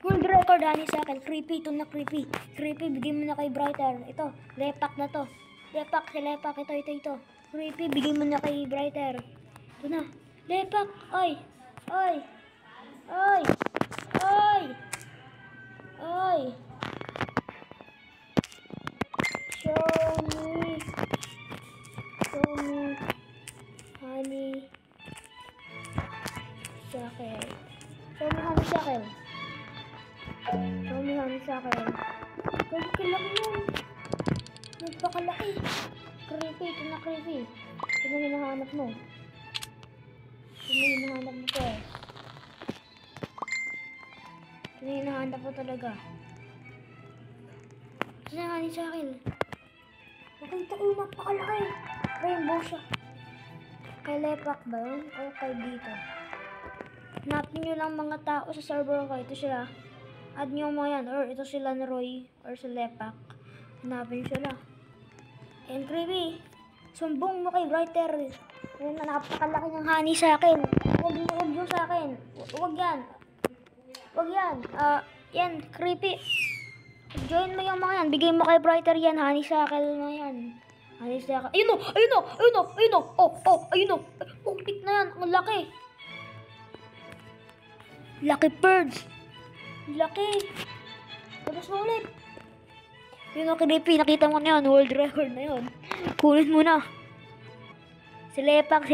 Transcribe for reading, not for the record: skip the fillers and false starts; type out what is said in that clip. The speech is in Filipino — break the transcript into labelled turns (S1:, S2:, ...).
S1: World record, honey sa akin. Creepy, ito na creepy. Creepy, bigyan mo na kay Brighter. Ito, lepak na to. Lepak, si lepak. Ito. Creepy, bigyan mo na kay Brighter. Ito na. Lepak. Oy. Show me, honey sa akin. Kalaki yun. Nagpakalaki. Creepy, ito na creepy. Ito na hinahanap mo. Ito na hinahanap mo talaga. Ito na honey sa akin. Nakita ko yung napakalaki. Rainbow siya. Kay Lepak ba yun? O kay dito? Hanapin nyo lang mga tao sa server ko. Ito sila. Add nyo mo yan. Or ito sila ni Roy. Or si Lepak. Hanapin nyo sila. And creepy. Sumbong mo kay Brighter. Ayun na, napakalaki ng honey sa akin. Huwag yung sa akin. Huwag yan. Yan, creepy. Join mo yung mga yan. Bigay mo kay Brighter yan. Honey sa akin mo yan. Honey sa akin. Ayun o. Oh, pick na yan. Ang laki. Lucky birds. Laki. Tapos mo ulit. Yun o, creepy. Nakita mo na yun. World record na yun. Kunin mo na. Si Lepak,